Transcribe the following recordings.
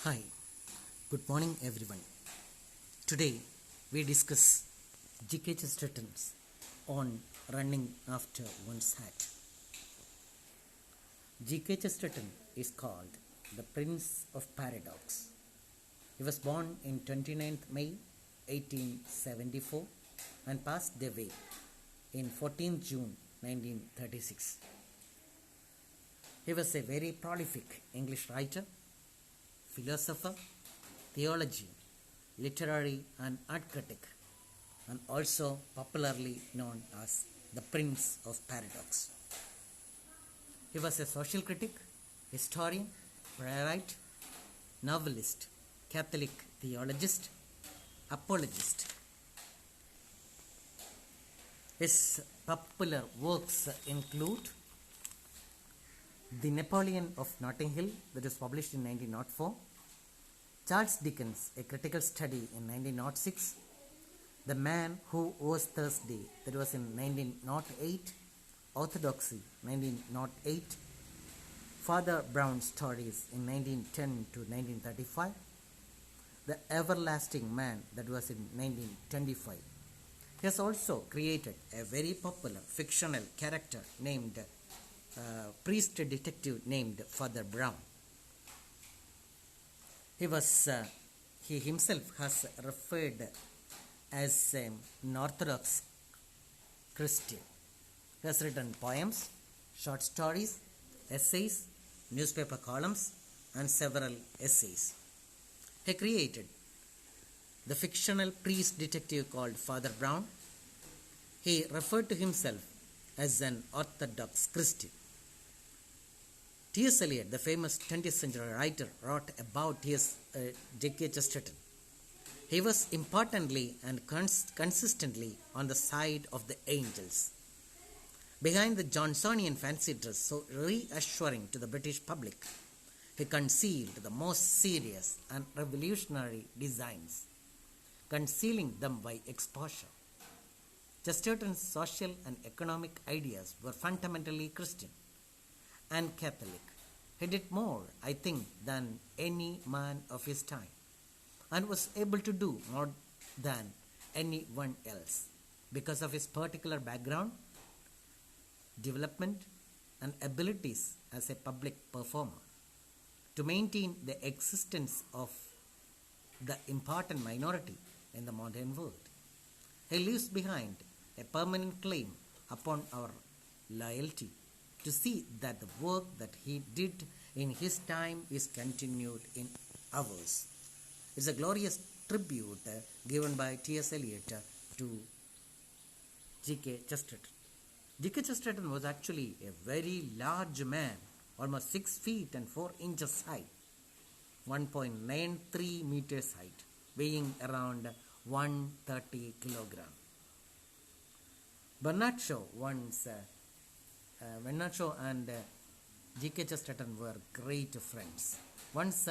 Hi, good morning everyone. Today we discuss G.K. Chesterton's on running after one's hat. G.K. Chesterton is called the Prince of Paradox. He was born in 29th May 1874 and passed away in 14th June 1936. He was a very prolific English writer, philosopher, theologian, literary and art critic, and also popularly known as the Prince of Paradox. He was a social critic, historian, playwright, novelist, Catholic theologist, apologist. His popular works include The Napoleon of Notting Hill, that was published in 1904, Charles Dickens, A Critical Study in 1906, The Man Who Was Thursday, that was in 1908, Orthodoxy, 1908, Father Brown Stories in 1910 to 1935, The Everlasting Man, that was in 1925. He has also created a very popular fictional character named priest detective named Father Brown. He himself has referred as an Orthodox Christian. He has written poems, short stories, essays, newspaper columns, and several essays. He created the fictional priest detective called Father Brown. He referred to himself as an Orthodox Christian. T.S. Eliot, the famous 20th century writer, wrote about G.K. Chesterton. He was importantly and consistently on the side of the angels. Behind the Johnsonian fancy dress, so reassuring to the British public, he concealed the most serious and revolutionary designs, concealing them by exposure. Chesterton's social and economic ideas were fundamentally Christian and Catholic. He did more, I think, than any man of his time, and was able to do more than anyone else because of his particular background, development, and abilities as a public performer to maintain the existence of the important minority in the modern world. He leaves behind a permanent claim upon our loyalty to see that the work that he did in his time is continued in ours. It's a glorious tribute given by T.S. Eliot to G.K. Chesterton. G.K. Chesterton was actually a very large man, almost 6 feet and 4 inches high, 1.93 meters height, weighing around 130 kilogram. Bernard Shaw and G.K. Chesterton were great friends. Once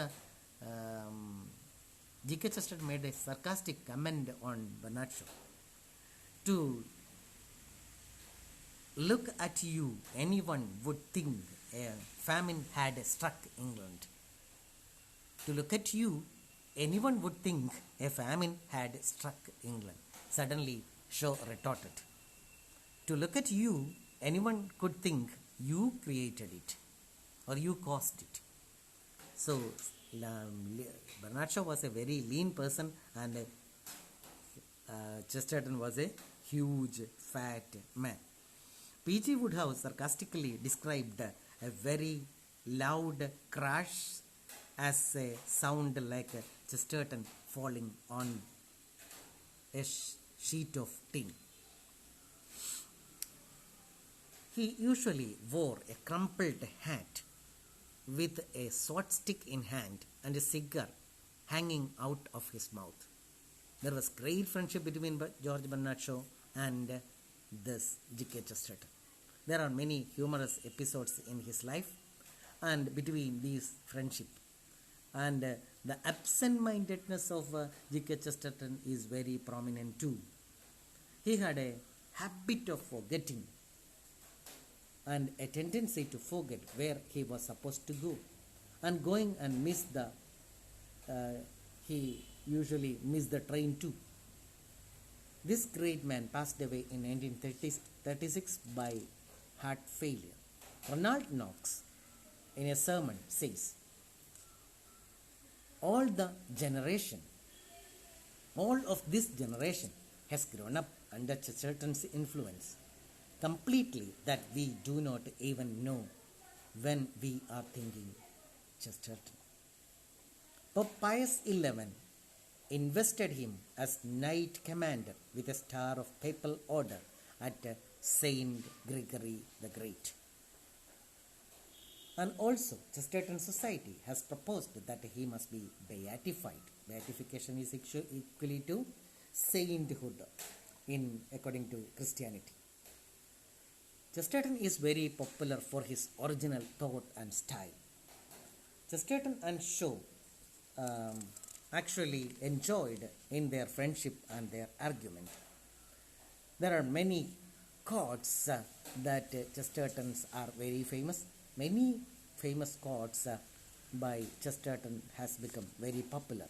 G.K. Chesterton made a sarcastic comment on Bernard Shaw. To look at you, anyone would think a famine had struck England. To look at you, anyone would think a famine had struck England. Suddenly, Shaw retorted. To look at you, anyone could think you created it or you caused it. So, Bernard Shaw was a very lean person and Chesterton was a huge fat man. P.G. Wodehouse sarcastically described a very loud crash as a sound like Chesterton falling on a sheet of tin. He usually wore a crumpled hat with a sword stick in hand and a cigar hanging out of his mouth. There was great friendship between George Bernard Shaw and this G.K. Chesterton. There are many humorous episodes in his life and between these friendship. And the absent-mindedness of G.K. Chesterton is very prominent too. He had a habit of forgetting and a tendency to forget where he was supposed to go and going and miss the uh, he usually missed the train too. This great man passed away in 1936 by heart failure. Ronald Knox, in a sermon, says, all the generation, all of this generation has grown up under Chesterton's influence completely that we do not even know when we are thinking Chesterton. Pope Pius XI invested him as knight commander with a star of papal order at Saint Gregory the Great. And also, Chesterton Society has proposed that he must be beatified. Beatification is equally to sainthood according to Christianity. Chesterton is very popular for his original thought and style. Chesterton and Shaw actually enjoyed in their friendship and their argument. There are many quotes that Chesterton's are very famous. Many famous quotes by Chesterton has become very popular.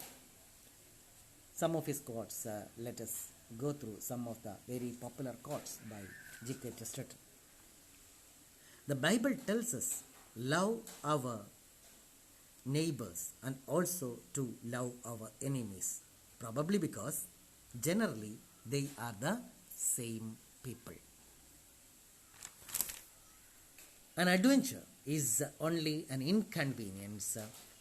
Some of his quotes, let us go through some of the very popular quotes by G.K. Chesterton. The Bible tells us love our neighbors and also to love our enemies, probably because generally they are the same people. An adventure is only an inconvenience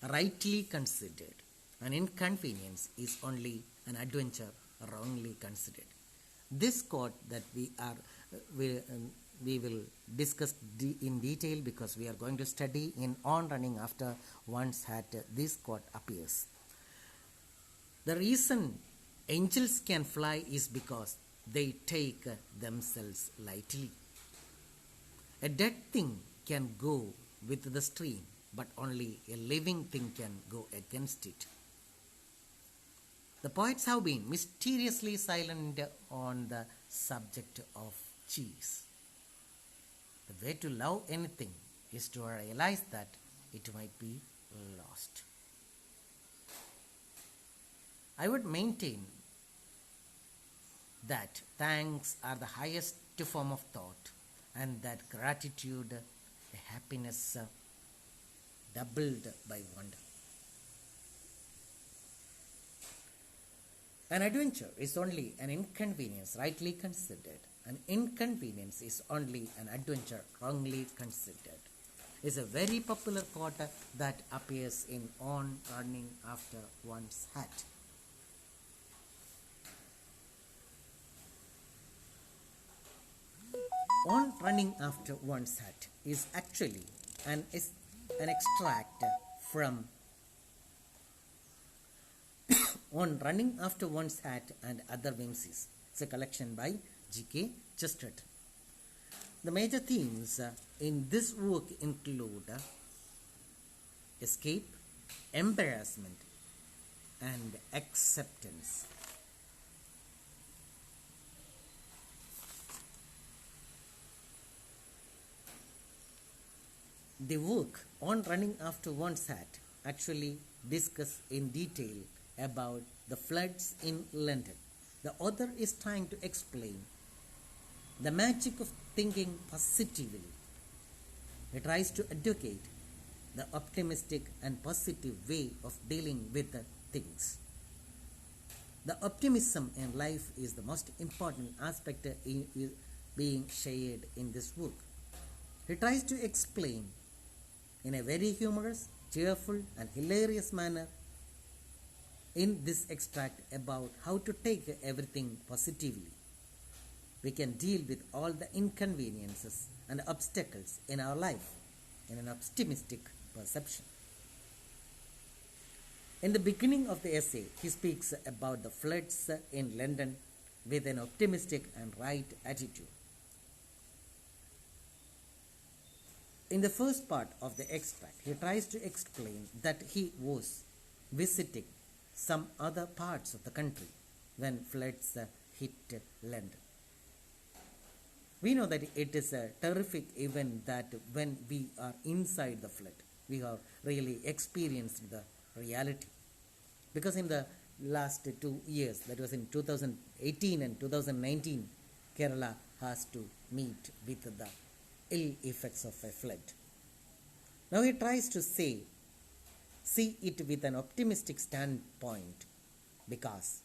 rightly considered. An inconvenience is only an adventure wrongly considered. This quote that we will discuss in detail because we are going to study in On Running After One's Hat. This quote appears. The reason angels can fly is because they take themselves lightly. A dead thing can go with the stream, but only a living thing can go against it. The poets have been mysteriously silent on the subject of cheese. The way to love anything is to realize that it might be lost. I would maintain that thanks are the highest form of thought, and that gratitude a happiness doubled by wonder. An adventure is only an inconvenience rightly considered. An inconvenience is only an adventure wrongly considered. Is a very popular quote that appears in On Running After One's Hat. On Running After One's Hat is actually an extract from On Running After One's Hat and Other Whimsies. It's a collection by G.K. Chesterton. The major themes in this work include escape, embarrassment, and acceptance. The work On Running After One's Hat actually discusses in detail about the floods in London. The author is trying to explain the magic of thinking positively. He tries to advocate the optimistic and positive way of dealing with things. The optimism in life is the most important aspect being shared in this work. He tries to explain in a very humorous, cheerful, and hilarious manner in this extract about how to take everything positively. We can deal with all the inconveniences and obstacles in our life in an optimistic perception. In the beginning of the essay, he speaks about the floods in London with an optimistic and right attitude. In the first part of the extract, he tries to explain that he was visiting some other parts of the country when floods hit London. We know that it is a terrific event that when we are inside the flood, we have really experienced the reality. Because in the last 2 years, that was in 2018 and 2019, Kerala has to meet with the ill effects of a flood. Now he tries to see it with an optimistic standpoint, because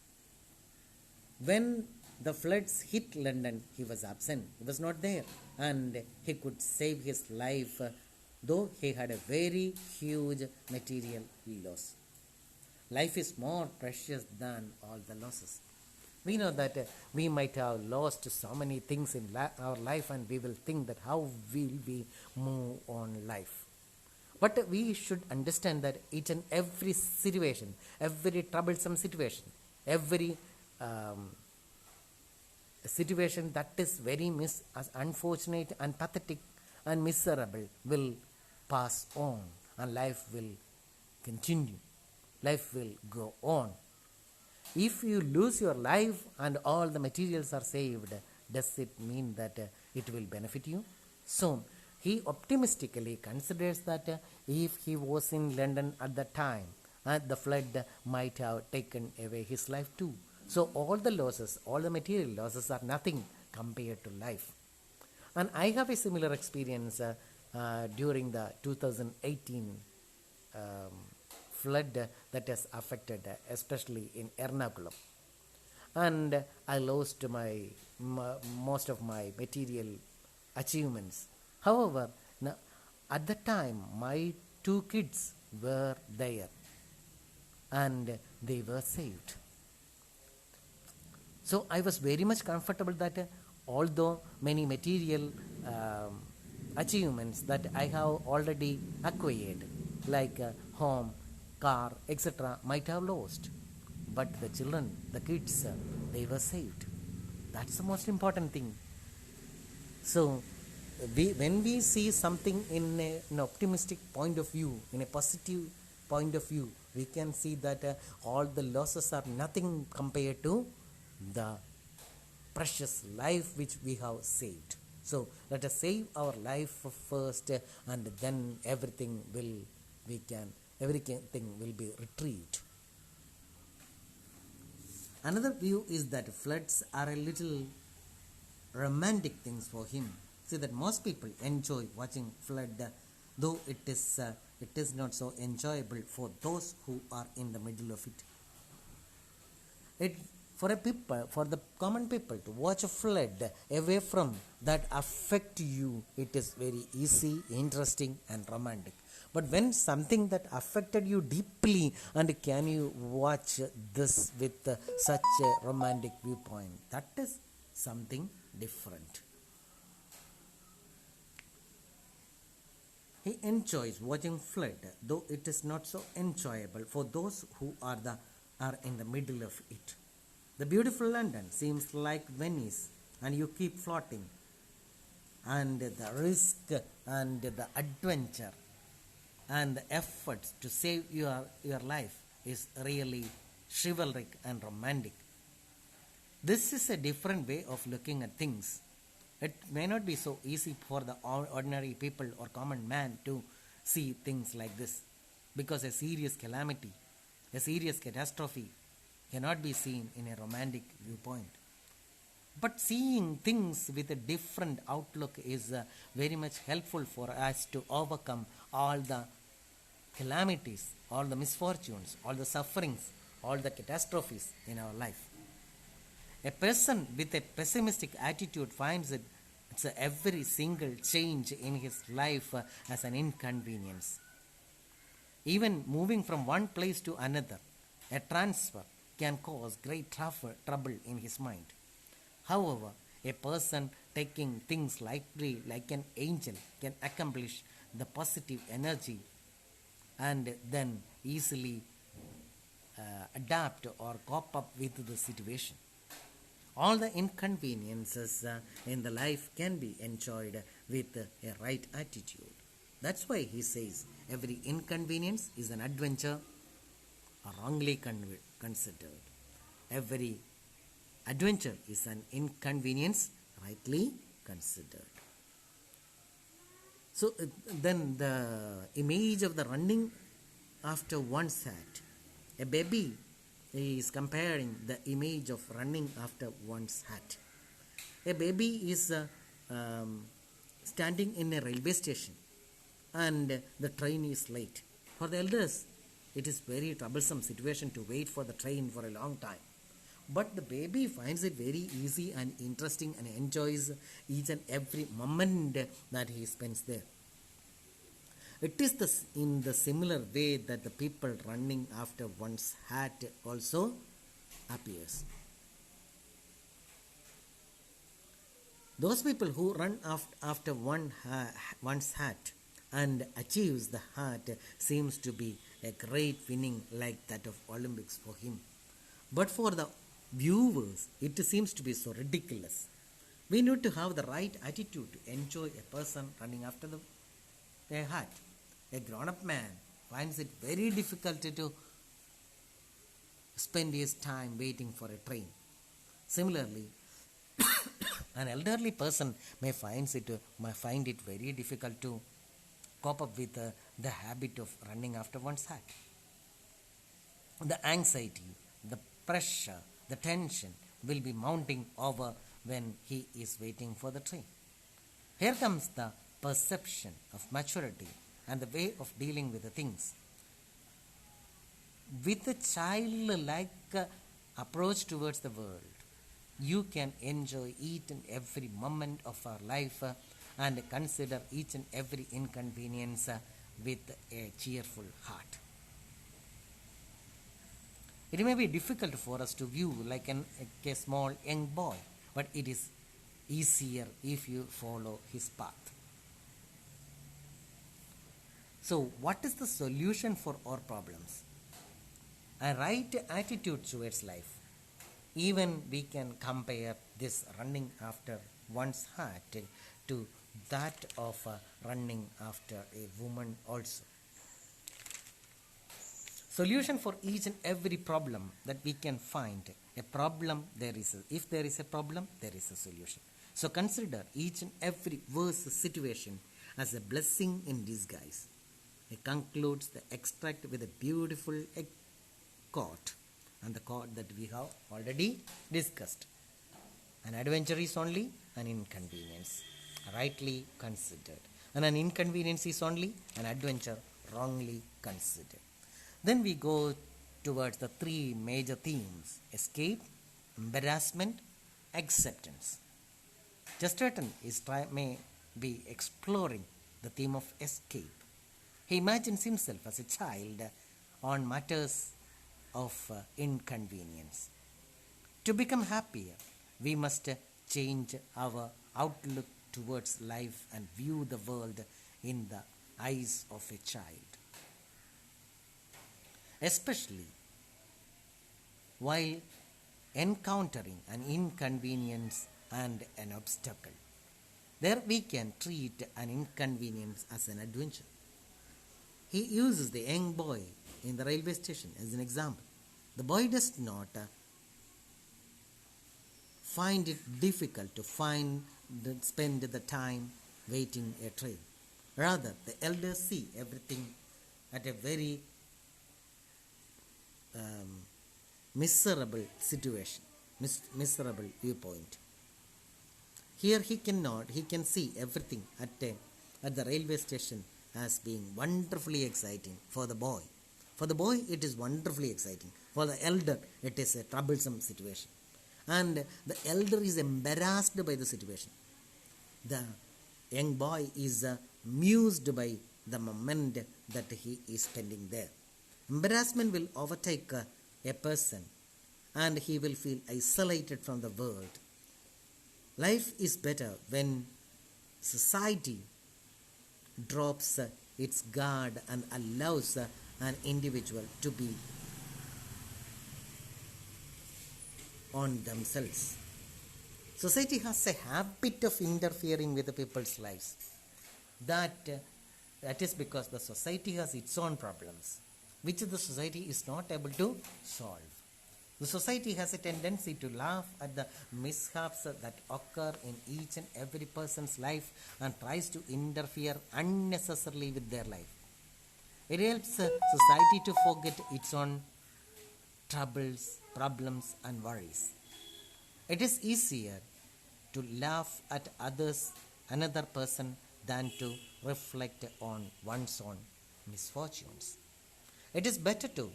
when the floods hit London, he was absent, he was not there, and he could save his life, though he had a very huge material loss. Life is more precious than all the losses. We know that we might have lost so many things in our life, and we will think that how will we move on life. But we should understand that each and every situation, every troublesome situation, every situation that is very as unfortunate and pathetic and miserable will pass on, and life will continue. Life will go on. If you lose your life and all the materials are saved, does it mean that it will benefit you? So, he optimistically considers that if he was in London at the time, the flood might have taken away his life too. So, all the losses, all the material losses are nothing compared to life. And I have a similar experience during the 2018 flood that has affected, especially in Ernakulam. And I lost most of my material achievements. However, at the time, my two kids were there and they were saved. So I was very much comfortable that although many material achievements that I have already acquired, like home, car, etc., might have lost, but the children, the kids, they were saved. That's the most important thing. So, when we see something in an optimistic point of view, in a positive point of view, we can see that all the losses are nothing compared to the precious life which we have saved. So, let us save our life first, and then everything will be retrieved. Another view is that floods are a little romantic things for him. See that most people enjoy watching flood, though it is not so enjoyable for those who are in the middle of it. For the common people to watch a flood away from that affect you, it is very easy, interesting, and romantic. But when something that affected you deeply, and can you watch this with such a romantic viewpoint, that is something different. He enjoys watching flood, though it is not so enjoyable for those who are in the middle of it. The beautiful London seems like Venice, and you keep floating, and the risk and the adventure and the efforts to save your life is really chivalric and romantic. This is a different way of looking at things. It may not be so easy for the ordinary people or common man to see things like this, because a serious calamity, a serious catastrophe cannot be seen in a romantic viewpoint. But seeing things with a different outlook is very much helpful for us to overcome all the calamities, all the misfortunes, all the sufferings, all the catastrophes in our life. A person with a pessimistic attitude finds it's every single change in his life as an inconvenience. Even moving from one place to another, a transfer, can cause great trouble in his mind. However, a person taking things lightly like an angel can accomplish the positive energy and then easily adapt or cope up with the situation. All the inconveniences in the life can be enjoyed with a right attitude. That's why he says every inconvenience is an adventure wrongly considered. Every adventure is an inconvenience rightly considered. So then the image of the running after one's hat A baby is comparing the image of running after one's hat. A baby is standing in a railway station and the train is late. For the elders, it is very troublesome situation to wait for the train for a long time. But the baby finds it very easy and interesting and enjoys each and every moment that he spends there. It is in the similar way that the people running after one's hat also appears. Those people who run after one's hat and achieves the hat seems to be a great winning like that of Olympics for him. But for the viewers, it seems to be so ridiculous. We need to have the right attitude to enjoy a person running after their hat. A grown-up man finds it very difficult to spend his time waiting for a train. Similarly, an elderly person may find it very difficult to cope up with the habit of running after one's hat. The anxiety, the pressure, the tension will be mounting over when he is waiting for the train. Here comes the perception of maturity and the way of dealing with the things. With a childlike approach towards the world, you can enjoy each and every moment of our life and consider each and every inconvenience with a cheerful heart. It may be difficult for us to view like a small young boy, but it is easier if you follow his path. So, what is the solution for our problems? A right attitude towards life. Even we can compare this running after one's heart to that of running after a woman also. Solution for each and every problem that we can find. If there is a problem, there is a solution. So consider each and every worse situation as a blessing in disguise. He concludes the extract with a beautiful quote, and the quote that we have already discussed. An adventure is only an inconvenience, rightly considered, and an inconvenience is only an adventure wrongly considered. Then we go towards the three major themes: escape, embarrassment, acceptance. Chesterton may be exploring the theme of escape. He imagines himself as a child on matters of inconvenience. To become happier, we must change our outlook towards life and view the world in the eyes of a child. Especially while encountering an inconvenience and an obstacle. There we can treat an inconvenience as an adventure. He uses the young boy in the railway station as an example. The boy does not find it difficult to spend the time waiting a train. Rather, the elders see everything at a very miserable situation, miserable viewpoint. Here he can see everything at the railway station as being wonderfully exciting for the boy. For the boy, it is wonderfully exciting. For the elder, it is a troublesome situation. And the elder is embarrassed by the situation. The young boy is amused by the moment that he is spending there. Embarrassment will overtake a person and he will feel isolated from the world. Life is better when society drops its guard and allows an individual to be on themselves. Society has a habit of interfering with the people's lives. That is because the society has its own problems, which the society is not able to solve. The society has a tendency to laugh at the mishaps that occur in each and every person's life and tries to interfere unnecessarily with their life. It helps society to forget its own troubles, problems, and worries. It is easier to laugh at another person, than to reflect on one's own misfortunes. It is better to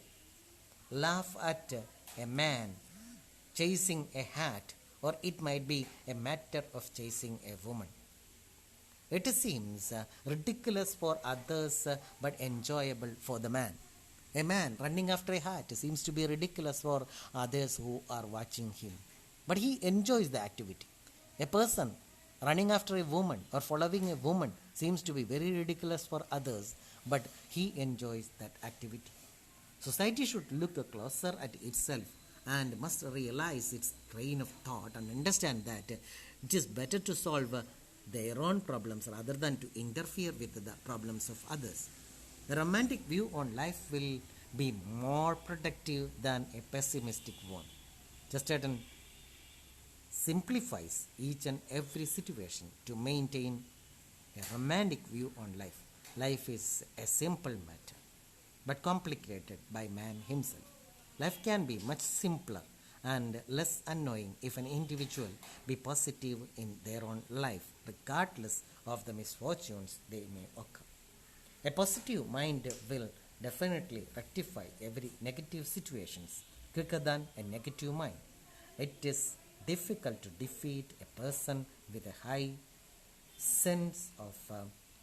laugh at a man chasing a hat, or it might be a matter of chasing a woman. It seems ridiculous for others but enjoyable for the man. A man running after a hat seems to be ridiculous for others who are watching him, but he enjoys the activity. A person running after a woman or following a woman seems to be very ridiculous for others, but he enjoys that activity. Society should look closer at itself and must realize its train of thought and understand that it is better to solve their own problems rather than to interfere with the problems of others. The romantic view on life will be more productive than a pessimistic one. Chesterton simplifies each and every situation to maintain a romantic view on life. Life is a simple matter, but complicated by man himself. Life can be much simpler and less annoying if an individual be positive in their own life, regardless of the misfortunes they may occur. A positive mind will definitely rectify every negative situations quicker than a negative mind. It is difficult to defeat a person with a high sense of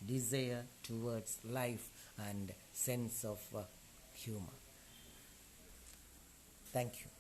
desire towards life and sense of humor. Thank you.